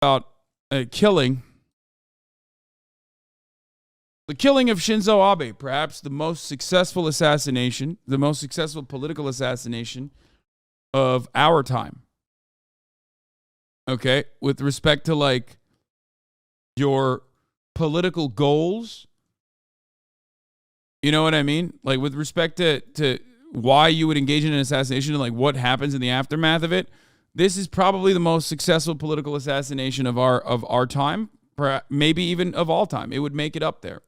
about a killing. The killing of Shinzo Abe, perhaps the most successful assassination, the most successful political assassination of our time. Okay? With respect to, like, your political goals. You know what I mean? Like, with respect to why you would engage in an assassination and, like, what happens in the aftermath of it. This is probably the most successful political assassination of our time, maybe even of all time. It would make it up there.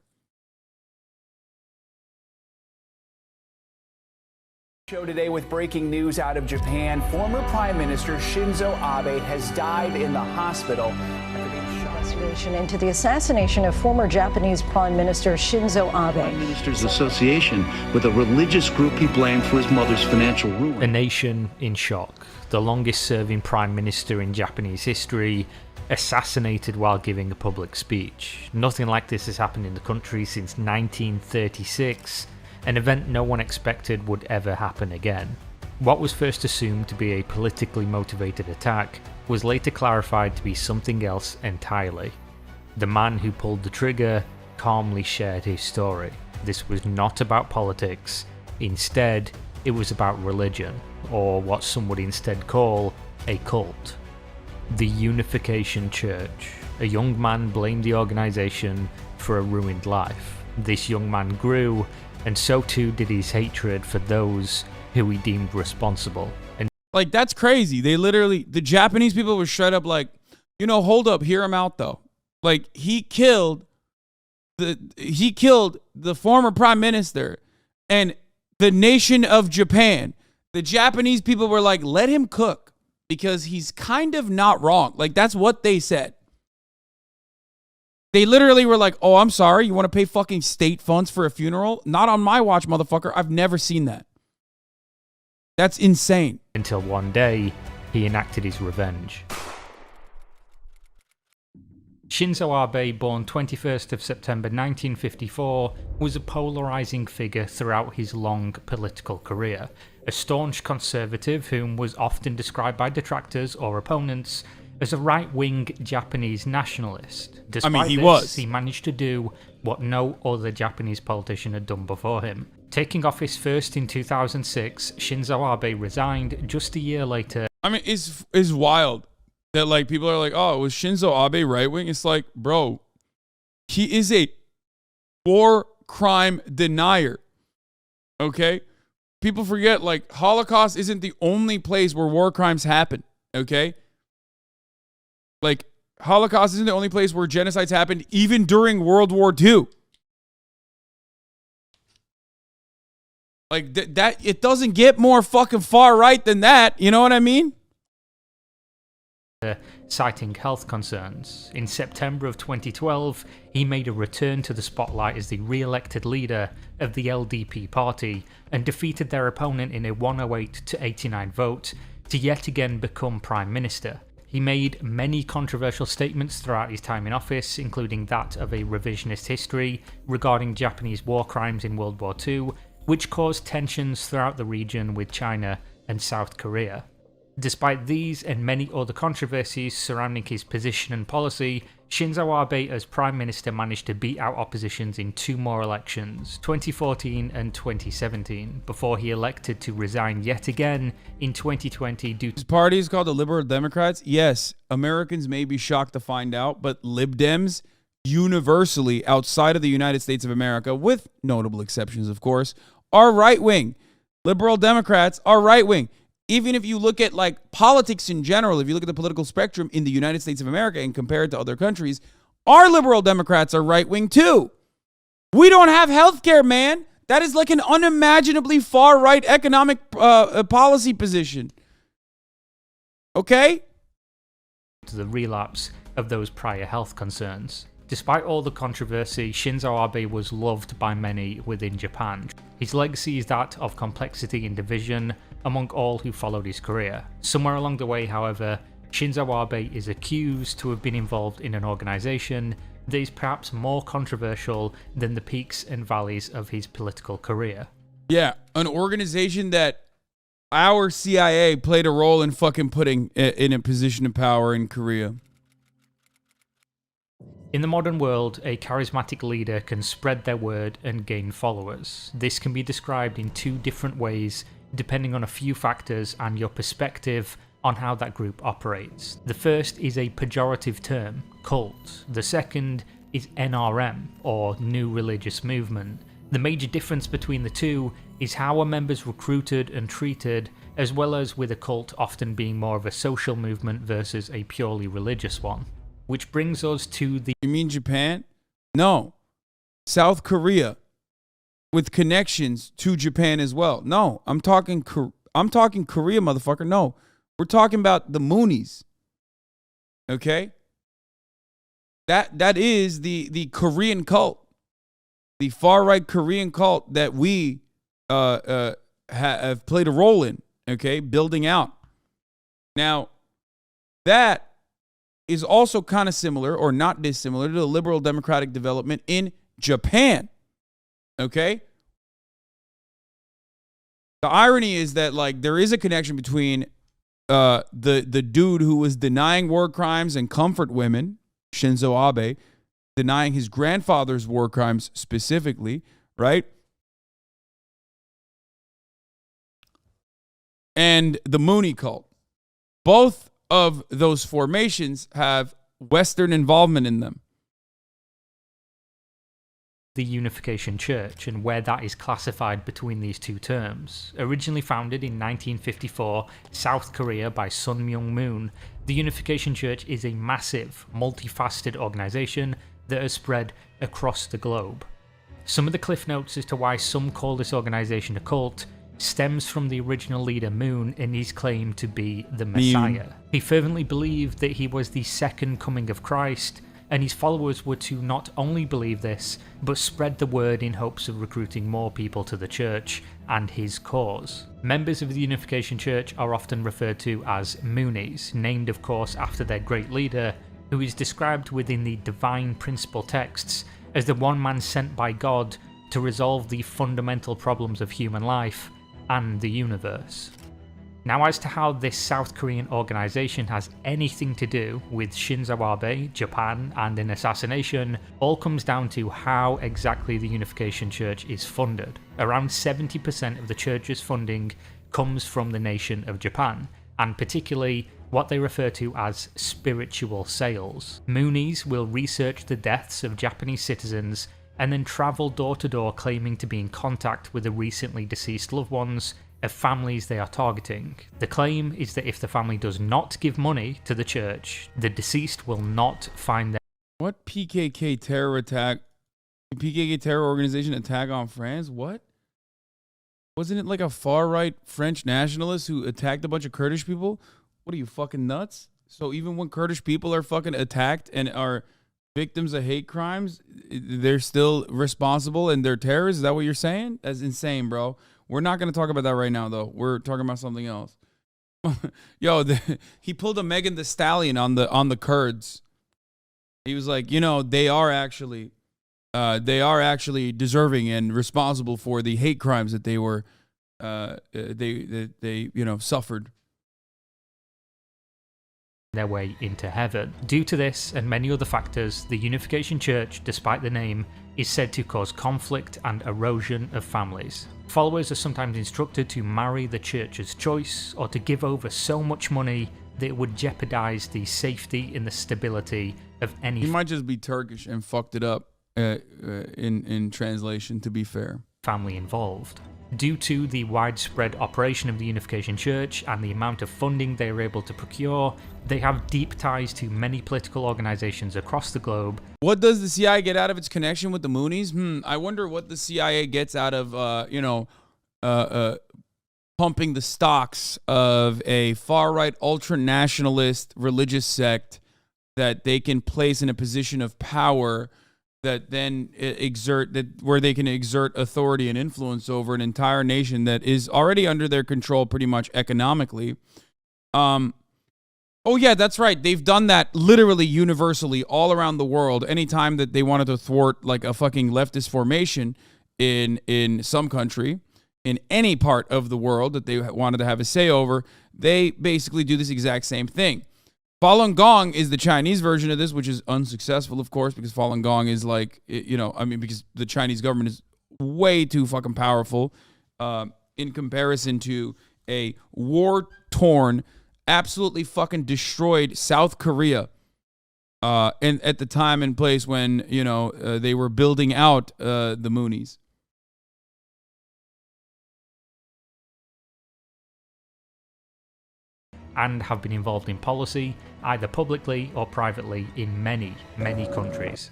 Show today with breaking news out of Japan. Former Prime Minister Shinzo Abe has died in the hospital after being shot. Investigation into the assassination of former Japanese Prime Minister Shinzo Abe. Prime Minister's association with a religious group he blamed for his mother's financial ruin. A nation in shock. The longest-serving Prime Minister in Japanese history assassinated while giving a public speech. Nothing like this has happened in the country since 1936. An event no one expected would ever happen again. What was first assumed to be a politically motivated attack was later clarified to be something else entirely. The man who pulled the trigger calmly shared his story. This was not about politics. Instead, it was about religion, or what some would instead call a cult. The Unification Church. A young man blamed the organization for a ruined life. This young man grew, and so too did his hatred for those who he deemed responsible. And like, that's crazy. They literally, the Japanese people were straight up like, you know, hold up, hear him out though. Like, he killed the former prime minister and the nation of Japan. The Japanese people were like, let him cook because he's kind of not wrong. Like, that's what they said. They literally were like, oh, I'm sorry, you want to pay fucking state funds for a funeral? Not on my watch, motherfucker. I've never seen that. That's insane. Until one day, he enacted his revenge. Shinzo Abe, born 21st of September 1954, was a polarizing figure throughout his long political career. A staunch conservative whom was often described by detractors or opponents as a right-wing Japanese nationalist. Despite he managed to do what no other Japanese politician had done before him. Taking office first in 2006, Shinzo Abe resigned just a year later. I mean, it's wild that, like, people are like, oh, was Shinzo Abe right-wing? It's like, bro, he is a war crime denier, okay? People forget, like, Holocaust isn't the only place where war crimes happen, okay? Like, Holocaust isn't the only place where genocides happened, even during World War II. Like, that it doesn't get more fucking far right than that. You know what I mean? Citing health concerns. In September of 2012, he made a return to the spotlight as the re-elected leader of the LDP party and defeated their opponent in a 108-89 vote to yet again become Prime Minister. He made many controversial statements throughout his time in office, including that of a revisionist history regarding Japanese war crimes in World War II, which caused tensions throughout the region with China and South Korea. Despite these and many other controversies surrounding his position and policy, Shinzo Abe as Prime Minister managed to beat out oppositions in two more elections, 2014 and 2017, before he elected to resign yet again in 2020 due to... His party is called the Liberal Democrats. Yes, Americans may be shocked to find out, but Lib Dems, universally outside of the United States of America, with notable exceptions, of course, are right-wing. Liberal Democrats are right-wing. Even if you look at, like, politics in general, if you look at the political spectrum in the United States of America and compare it to other countries, our liberal Democrats are right-wing too. We don't have health care, man. That is like an unimaginably far-right economic policy position. Okay? To the relapse of those prior health concerns. Despite all the controversy, Shinzo Abe was loved by many within Japan. His legacy is that of complexity and division among all who followed his career. Somewhere along the way, however, Shinzo Abe is accused to have been involved in an organisation that is perhaps more controversial than the peaks and valleys of his political career. Yeah, an organization that our CIA played a role in fucking putting in a position of power in Korea. In the modern world, a charismatic leader can spread their word and gain followers. This can be described in two different ways, depending on a few factors and your perspective on how that group operates. The first is a pejorative term, cult. The second is NRM, or New Religious Movement. The major difference between the two is how are members recruited and treated, as well as with a cult often being more of a social movement versus a purely religious one. Which brings us to the... You mean Japan? No. South Korea, with connections to Japan as well. No, I'm talking Korea, motherfucker. No, we're talking about the Moonies. Okay? That is the Korean cult, the far-right Korean cult that we have played a role in, okay, building out. Now, that is also kind of similar, or not dissimilar, to the liberal democratic development in Japan, okay? The irony is that, like, there is a connection between the dude who was denying war crimes and comfort women, Shinzo Abe, denying his grandfather's war crimes specifically, right? And the Mooney cult. Both of those formations have Western involvement in them. The Unification Church and where that is classified between these two terms. Originally founded in 1954, South Korea by Sun Myung Moon, the Unification Church is a massive, multifaceted organization that has spread across the globe. Some of the cliff notes as to why some call this organization a cult stems from the original leader Moon and his claim to be the Messiah. He fervently believed that he was the second coming of Christ, and his followers were to not only believe this, but spread the word in hopes of recruiting more people to the church and his cause. Members of the Unification Church are often referred to as Moonies, named of course after their great leader, who is described within the divine principle texts as the one man sent by God to resolve the fundamental problems of human life and the universe. Now, as to how this South Korean organization has anything to do with Shinzo Abe, Japan, and an assassination, all comes down to how exactly the Unification Church is funded. Around 70% of the church's funding comes from the nation of Japan, and particularly what they refer to as spiritual sales. Moonies will research the deaths of Japanese citizens and then travel door to door claiming to be in contact with the recently deceased loved ones of families they are targeting. The claim is that if the family does not give money to the church, the deceased will not find their... What PKK terror attack? PKK terror organization attack on France? What? Wasn't it like a far-right French nationalist who attacked a bunch of Kurdish people? What are you, fucking nuts? So even when Kurdish people are fucking attacked and are victims of hate crimes, they're still responsible and they're terrorists? Is that what you're saying? That's insane, bro. We're not going to talk about that right now, though. We're talking about something else. Yo, he pulled a Megan Thee Stallion on the Kurds. He was like, you know, they are actually deserving and responsible for the hate crimes that they were, they suffered. Their way into heaven. Due to this and many other factors, the Unification Church, despite the name, is said to cause conflict and erosion of families. Followers are sometimes instructed to marry the church's choice or to give over so much money that it would jeopardize the safety and the stability of any... He might just be Turkish and fucked it up in translation, to be fair. Family involved. Due to the widespread operation of the Unification Church and the amount of funding they are able to procure, they have deep ties to many political organizations across the globe. What does the CIA get out of its connection with the Moonies? I wonder what the CIA gets out of, pumping the stocks of a far-right ultra-nationalist religious sect that they can place in a position of power that then where they can exert authority and influence over an entire nation that is already under their control pretty much economically. Oh yeah, that's right. They've done that literally universally all around the world. Anytime that they wanted to thwart like a fucking leftist formation in some country, in any part of the world that they wanted to have a say over, they basically do this exact same thing. Falun Gong is the Chinese version of this, which is unsuccessful, of course, because Falun Gong is like, because the Chinese government is way too fucking powerful in comparison to a war-torn, absolutely fucking destroyed South Korea. And at the time and place when, they were building out the Moonies. And have been involved in policy, either publicly or privately, in many, many countries.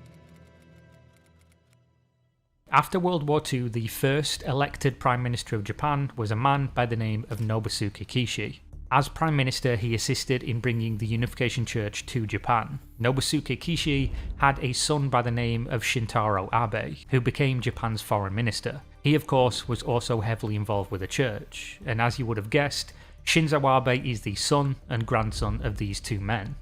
After World War II, the first elected Prime Minister of Japan was a man by the name of Nobusuke Kishi. As Prime Minister, he assisted in bringing the Unification Church to Japan. Nobusuke Kishi had a son by the name of Shintaro Abe, who became Japan's foreign minister. He, of course, was also heavily involved with the church, and as you would have guessed, Shinzo Abe is the son and grandson of these two men.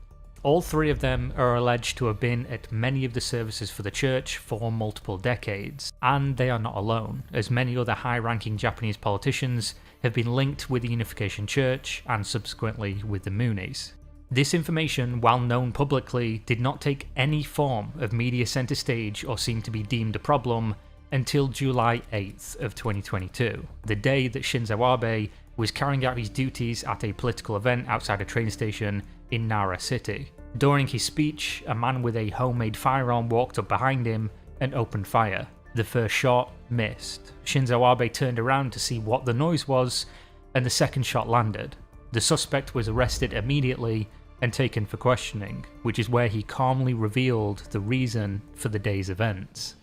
All three of them are alleged to have been at many of the services for the church for multiple decades, and they are not alone, as many other high-ranking Japanese politicians have been linked with the Unification Church and subsequently with the Moonies. This information, while known publicly, did not take any form of media centre stage or seem to be deemed a problem until July 8th of 2022, the day that Shinzo Abe was carrying out his duties at a political event outside a train station in Nara City. During his speech, a man with a homemade firearm walked up behind him and opened fire. The first shot missed. Shinzo Abe turned around to see what the noise was, and the second shot landed. The suspect was arrested immediately and taken for questioning, which is where he calmly revealed the reason for the day's events.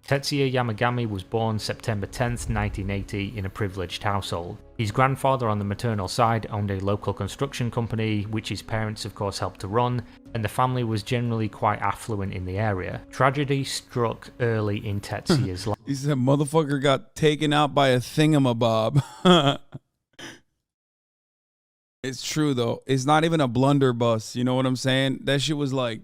Tetsuya Yamagami was born September 10th, 1980 in a privileged household. His grandfather on the maternal side owned a local construction company, which his parents of course helped to run, and the family was generally quite affluent in the area. Tragedy struck early in Tetsuya's life. He said, motherfucker got taken out by a thingamabob. It's true though. It's not even a blunderbuss. You know what I'm saying? That shit was like,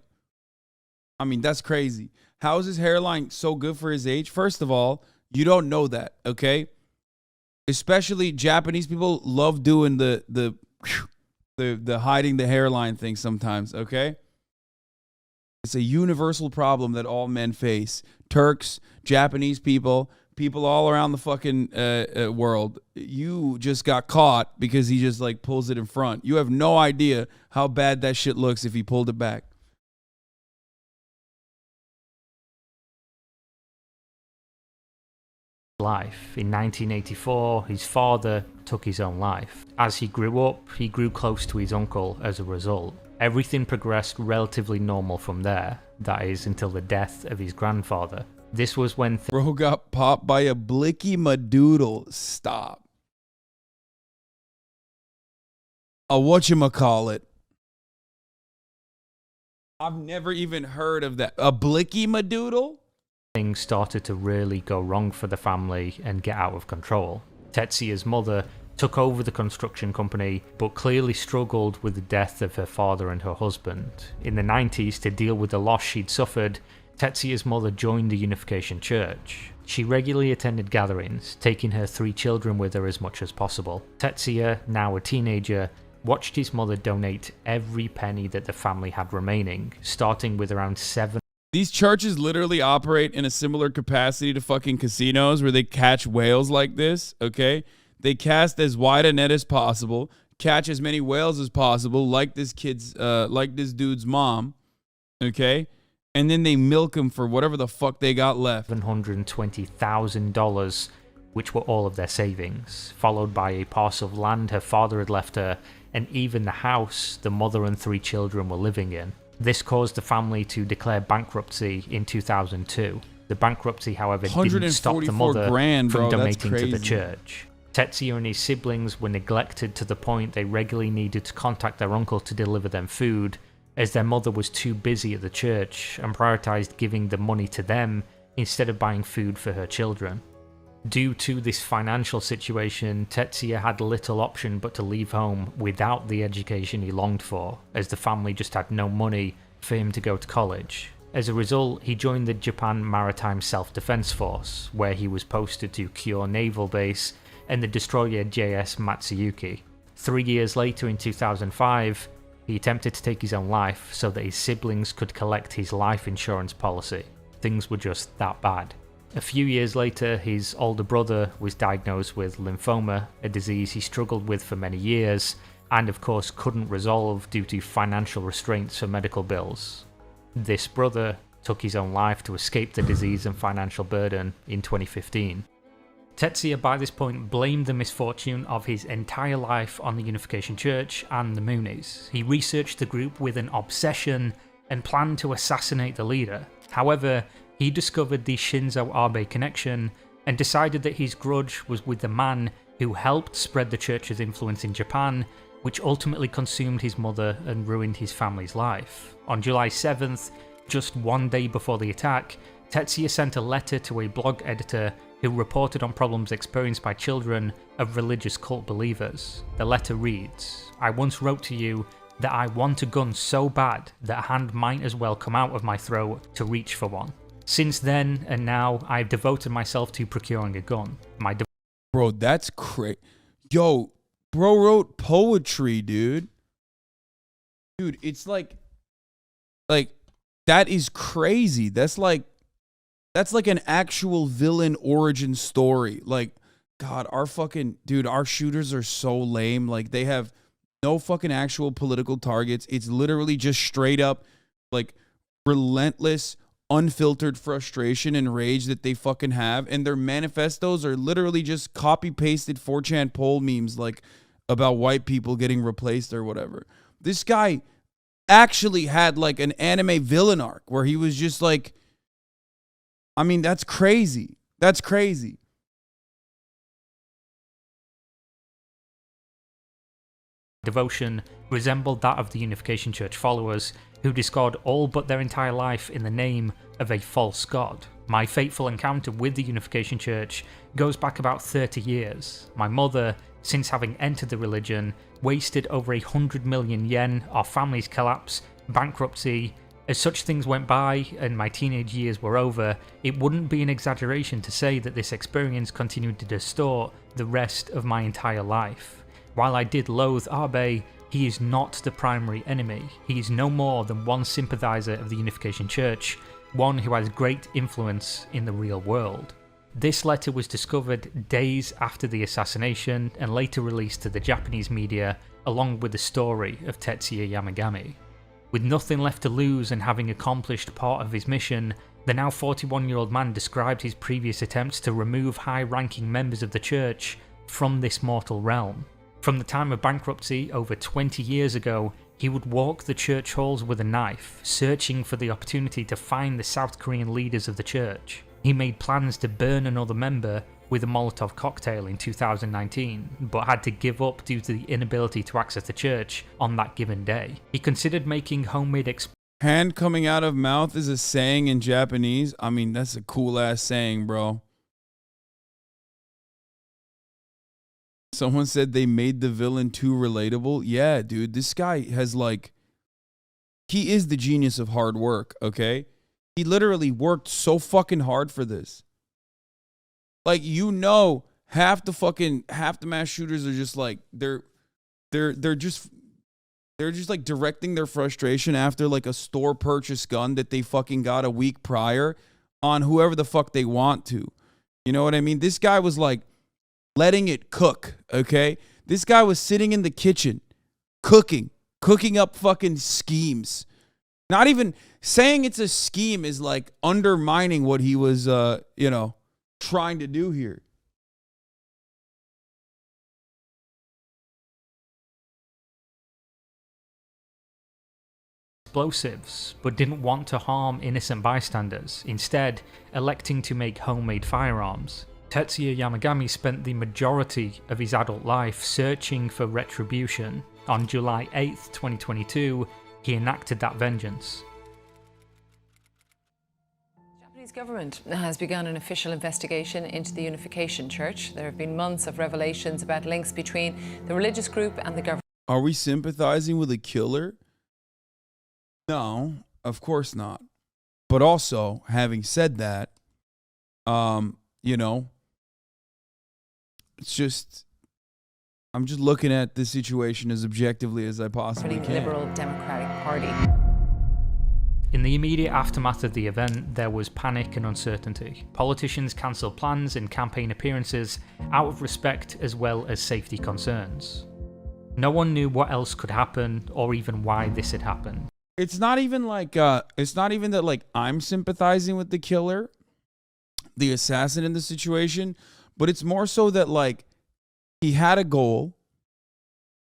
that's crazy. How is his hairline so good for his age? First of all, you don't know that, okay? Especially Japanese people love doing the hiding the hairline thing sometimes, okay? It's a universal problem that all men face. Turks, Japanese people all around the fucking world. You just got caught because he just like pulls it in front. You have no idea how bad that shit looks if he pulled it back. Life. In 1984, his father took his own life. As he grew up, he grew close to his uncle as a result. Everything progressed relatively normal from there, that is, until the death of his grandfather. This was when Bro got popped by a blicky madoodle. Stop. A whatchamacallit. I've never even heard of that. A blicky madoodle? things started to really go wrong for the family and get out of control. Tetsuya's mother took over the construction company, but clearly struggled with the death of her father and her husband. In the 90s, to deal with the loss she'd suffered, Tetsuya's mother joined the Unification Church. She regularly attended gatherings, taking her 3 children with her as much as possible. Tetsuya, now a teenager, watched his mother donate every penny that the family had remaining, starting with around 7. These churches literally operate in a similar capacity to fucking casinos where they catch whales like this, okay? They cast as wide a net as possible, catch as many whales as possible, like this dude's mom, okay? And then they milk him for whatever the fuck they got left. $720,000, which were all of their savings, followed by a parcel of land her father had left her, and even the house the mother and 3 children were living in. This caused the family to declare bankruptcy in 2002. The bankruptcy, however, didn't stop the mother from donating to the church. Tetsuya and his siblings were neglected to the point they regularly needed to contact their uncle to deliver them food, as their mother was too busy at the church and prioritized giving the money to them instead of buying food for her children. Due to this financial situation, Tetsuya had little option but to leave home without the education he longed for, as the family just had no money for him to go to college. As a result, he joined the Japan Maritime Self-Defense Force, where he was posted to Kure Naval Base and the destroyer JS Matsuyuki. 3 years later, in 2005, he attempted to take his own life so that his siblings could collect his life insurance policy. Things were just that bad. A few years later, his older brother was diagnosed with lymphoma, a disease he struggled with for many years, and of course couldn't resolve due to financial restraints for medical bills. This brother took his own life to escape the disease and financial burden in 2015. Tetsuya by this point blamed the misfortune of his entire life on the Unification Church and the Moonies. He researched the group with an obsession and planned to assassinate the leader. However, he discovered the Shinzo Abe connection and decided that his grudge was with the man who helped spread the church's influence in Japan, which ultimately consumed his mother and ruined his family's life. On July 7th, just 1 day before the attack, Tetsuya sent a letter to a blog editor who reported on problems experienced by children of religious cult believers. The letter reads, "I once wrote to you that I want a gun so bad that a hand might as well come out of my throat to reach for one. Since then and now, I've devoted myself to procuring a gun. Bro, that's crazy. Yo, bro wrote poetry, dude. Dude, it's like that is crazy. That's like an actual villain origin story. Like, God, our shooters are so lame. Like, they have no fucking actual political targets. It's literally just straight up, like, relentless, unfiltered frustration and rage that they fucking have. And their manifestos are literally just copy-pasted 4chan poll memes, like, about white people getting replaced or whatever. This guy actually had, like, an anime villain arc where he was just, like, I mean, that's crazy. That's crazy. Devotion resembled that of the Unification Church followers, who discard all but their entire life in the name of a false god. My fateful encounter with the Unification Church goes back about 30 years. My mother, since having entered the religion, wasted over 100 million yen, our family's collapse, bankruptcy. As such things went by and my teenage years were over, it wouldn't be an exaggeration to say that this experience continued to distort the rest of my entire life. While I did loathe Abe, he is not the primary enemy. He is no more than one sympathizer of the Unification Church, one who has great influence in the real world. This letter was discovered days after the assassination and later released to the Japanese media, along with the story of Tetsuya Yamagami. With nothing left to lose and having accomplished part of his mission, the now 41-year-old man described his previous attempts to remove high-ranking members of the church from this mortal realm. From the time of bankruptcy over 20 years ago, he would walk the church halls with a knife, searching for the opportunity to find the South Korean leaders of the church. He made plans to burn another member with a Molotov cocktail in 2019, but had to give up due to the inability to access the church on that given day. He considered making homemade hand coming out of mouth is a saying in Japanese. I mean, that's a cool ass saying, bro. Someone said they made the villain too relatable. Yeah, dude, this guy has, like, he is the genius of hard work, okay? He literally worked so fucking hard for this. Like, you know, half the mass shooters are just like, they're just like directing their frustration after, like, a store purchase gun that they fucking got a week prior on whoever the fuck they want to. You know what I mean? This guy was like letting it cook, okay? This guy was sitting in the kitchen cooking up fucking schemes. Not even saying it's a scheme is like undermining what he was trying to do here. explosives, but didn't want to harm innocent bystanders, instead electing to make homemade firearms. Tetsuya Yamagami spent the majority of his adult life searching for retribution. On July 8, 2022, he enacted that vengeance. The Japanese government has begun an official investigation into the Unification Church. There have been months of revelations about links between the religious group and the government. Are we sympathizing with a killer? No, of course not. But also, having said that, it's just, I'm just looking at this situation as objectively as I possibly can. Liberal Democratic Party. In the immediate aftermath of the event, there was panic and uncertainty. Politicians cancelled plans and campaign appearances out of respect as well as safety concerns. No one knew what else could happen or even why this had happened. It's not even that like I'm sympathizing with the killer, the assassin in the situation, but it's more so that like he had a goal.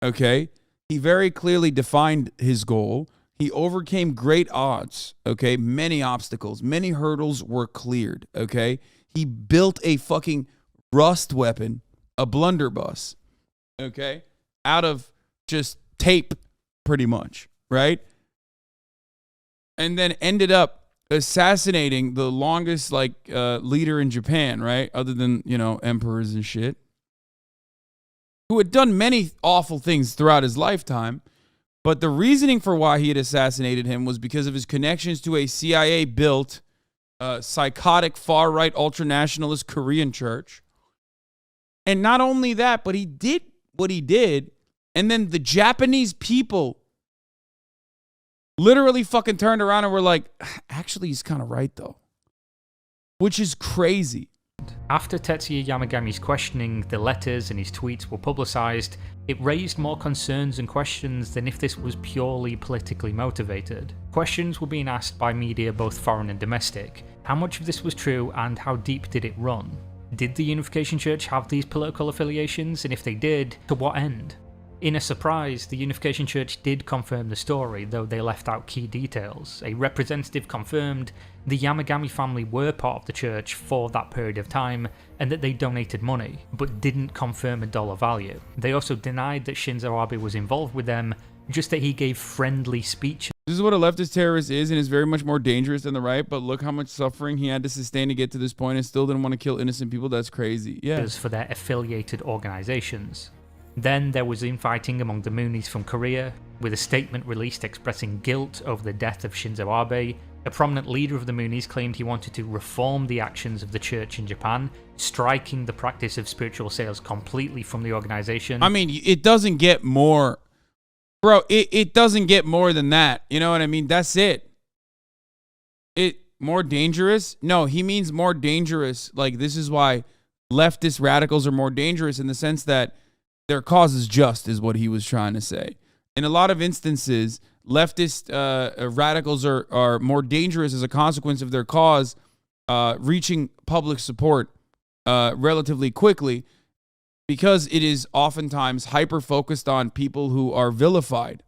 Okay? He very clearly defined his goal. He overcame great odds, okay? Many obstacles, many hurdles were cleared, okay? He built a fucking rust weapon, a blunderbuss, okay? Out of just tape, pretty much, right? And then ended up assassinating the longest, leader in Japan, right? Other than, emperors and shit. Who had done many awful things throughout his lifetime. But the reasoning for why he had assassinated him was because of his connections to a CIA-built, psychotic, far-right, ultranationalist Korean church. And not only that, but he did what he did, and then the Japanese people literally fucking turned around and were like, actually, he's kind of right, though. Which is crazy. After Tetsuya Yamagami's questioning, the letters and his tweets were publicized, it raised more concerns and questions than if this was purely politically motivated. Questions were being asked by media both foreign and domestic. How much of this was true and how deep did it run? Did the Unification Church have these political affiliations, and if they did, to what end? In a surprise, the Unification Church did confirm the story, though they left out key details. A representative confirmed the Yamagami family were part of the church for that period of time, and that they donated money, but didn't confirm a dollar value. They also denied that Shinzo Abe was involved with them, just that he gave friendly speeches. This is what a leftist terrorist is, and is very much more dangerous than the right, but look how much suffering he had to sustain to get to this point and still didn't want to kill innocent people. That's crazy. Yeah. For their affiliated organizations. Then there was infighting among the Moonies from Korea, with a statement released expressing guilt over the death of Shinzo Abe. A prominent leader of the Moonies claimed he wanted to reform the actions of the church in Japan, striking the practice of spiritual sales completely from the organization. I mean, it doesn't get more... Bro, it doesn't get more than that. You know what I mean? That's it. More dangerous? No, he means more dangerous. Like, this is why leftist radicals are more dangerous in the sense that their cause is just, is what he was trying to say. In a lot of instances, leftist radicals are more dangerous as a consequence of their cause reaching public support relatively quickly, because it is oftentimes hyper-focused on people who are vilified.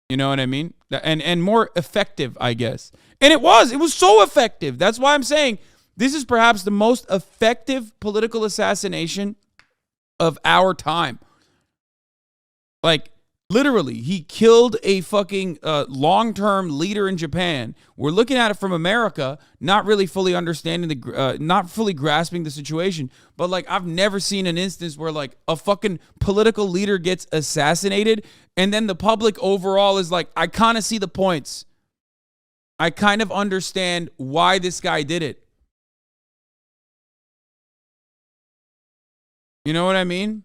You know what I mean? And more effective, I guess. And it was so effective. That's why I'm saying this is perhaps the most effective political assassination of our time. Like, literally, he killed a fucking long-term leader in Japan. We're looking at it from America, not really fully understanding not fully grasping the situation. But like, I've never seen an instance where like a fucking political leader gets assassinated, and then the public overall is like, I kind of see the points. I kind of understand why this guy did it. You know what I mean?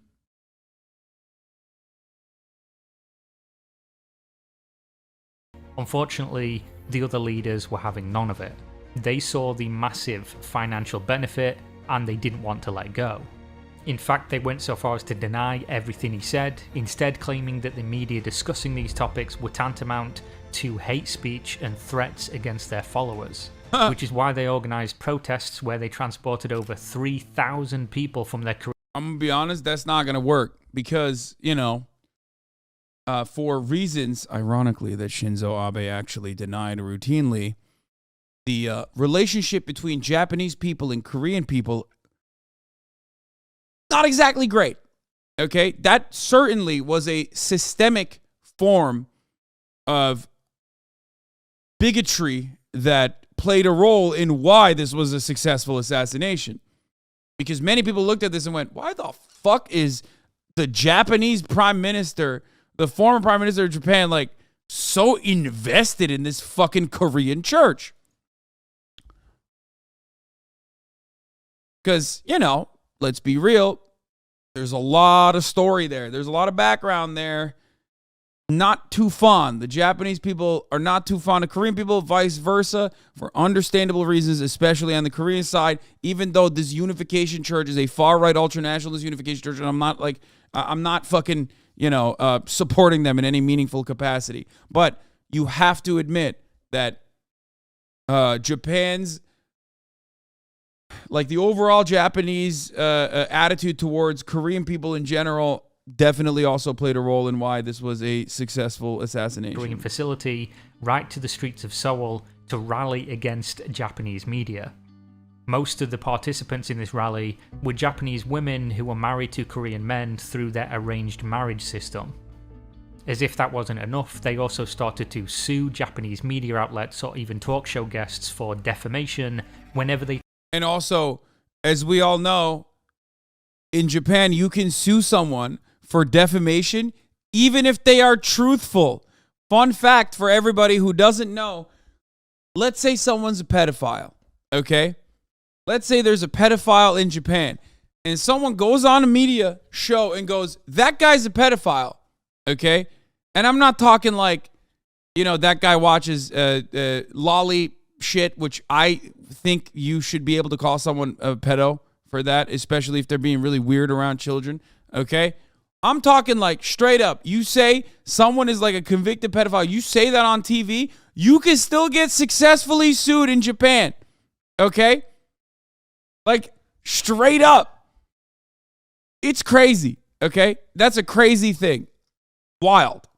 Unfortunately, the other leaders were having none of it. They saw the massive financial benefit and they didn't want to let go. In fact, they went so far as to deny everything he said, instead claiming that the media discussing these topics were tantamount to hate speech and threats against their followers. Which is why they organised protests where they transported over 3,000 people from their career. I'm going to be honest, that's not going to work because, for reasons, ironically, that Shinzo Abe actually denied routinely, the relationship between Japanese people and Korean people, not exactly great. Okay? That certainly was a systemic form of bigotry that played a role in why this was a successful assassination. Because many people looked at this and went, why the fuck is the Japanese prime minister, the former prime minister of Japan, like so invested in this fucking Korean church? Because, let's be real, There's a lot of story there. There's a lot of background there. Not too fond. The Japanese people are not too fond of Korean people, vice versa, for understandable reasons, especially on the Korean side, even though this unification church is a far-right ultranationalist unification church, and I'm not fucking, supporting them in any meaningful capacity. But you have to admit that Japan's, like the overall Japanese attitude towards Korean people in general definitely also played a role in why this was a successful assassination. Facility right to the streets of Seoul to rally against Japanese media. Most of the participants in this rally were Japanese women who were married to Korean men through their arranged marriage system. As if that wasn't enough, they also started to sue Japanese media outlets or even talk show guests for defamation whenever they... And also, as we all know, in Japan, you can sue someone for defamation, even if they are truthful. Fun fact for everybody who doesn't know, let's say someone's a pedophile, okay? Let's say there's a pedophile in Japan, and someone goes on a media show and goes, that guy's a pedophile, okay? And I'm not talking like, that guy watches lolly shit, which I think you should be able to call someone a pedo for that, especially if they're being really weird around children, okay? I'm talking like straight up. You say someone is like a convicted pedophile. You say that on TV, you can still get successfully sued in Japan. Okay? Like straight up. It's crazy. Okay? That's a crazy thing. Wild.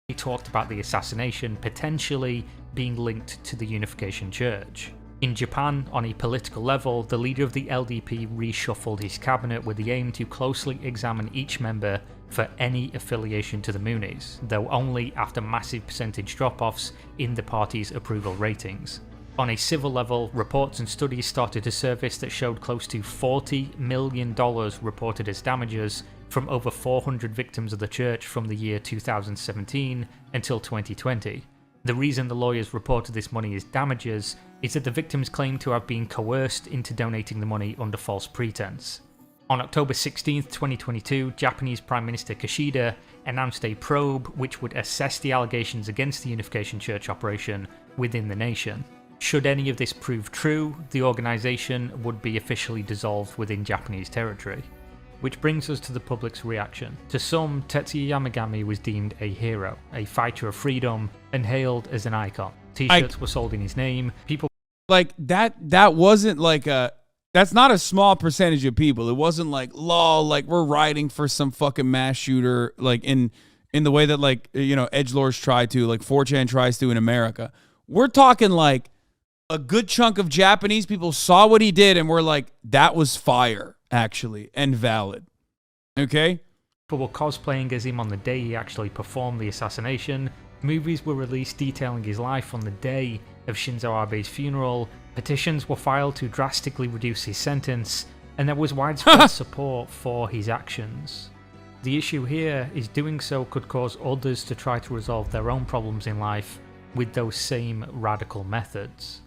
He talked about the assassination potentially being linked to the Unification Church. In Japan, on a political level, the leader of the LDP reshuffled his cabinet with the aim to closely examine each member for any affiliation to the Moonies, though only after massive percentage drop-offs in the party's approval ratings. On a civil level, reports and studies started to surface that showed close to $40 million reported as damages from over 400 victims of the church from the year 2017 until 2020. The reason the lawyers reported this money as damages is that the victims claim to have been coerced into donating the money under false pretense. On October 16, 2022, Japanese Prime Minister Kishida announced a probe which would assess the allegations against the Unification Church operation within the nation. Should any of this prove true, the organisation would be officially dissolved within Japanese territory. Which brings us to the public's reaction. To some, Tetsuya Yamagami was deemed a hero, a fighter of freedom, and hailed as an icon. T-shirts were sold in his name. People like that wasn't like that's not a small percentage of people. It wasn't like, lol, like we're riding for some fucking mass shooter, like in the way that edgelords try to, like 4chan tries to in America. We're talking like a good chunk of Japanese people saw what he did and were like, that was fire, actually, and valid. Okay? People were cosplaying as him on the day he actually performed the assassination. Movies were released detailing his life on the day of Shinzo Abe's funeral. Petitions were filed to drastically reduce his sentence, and there was widespread support for his actions. The issue here is doing so could cause others to try to resolve their own problems in life with those same radical methods.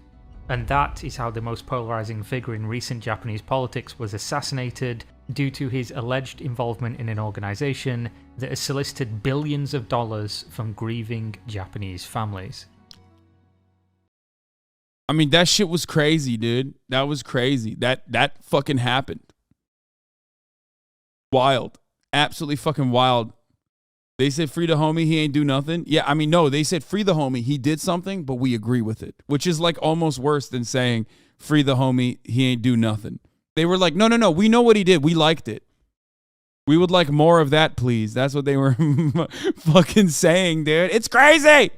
And that is how the most polarizing figure in recent Japanese politics was assassinated due to his alleged involvement in an organization that has solicited billions of dollars from grieving Japanese families. I mean, that shit was crazy, dude. That was crazy. That fucking happened. Wild. Absolutely fucking wild. They said free the homie, he ain't do nothing. Yeah, I mean, no, they said free the homie, he did something, but we agree with it. Which is like almost worse than saying free the homie, he ain't do nothing. They were like, no, we know what he did. We liked it. We would like more of that, please. That's what they were fucking saying, dude. It's crazy.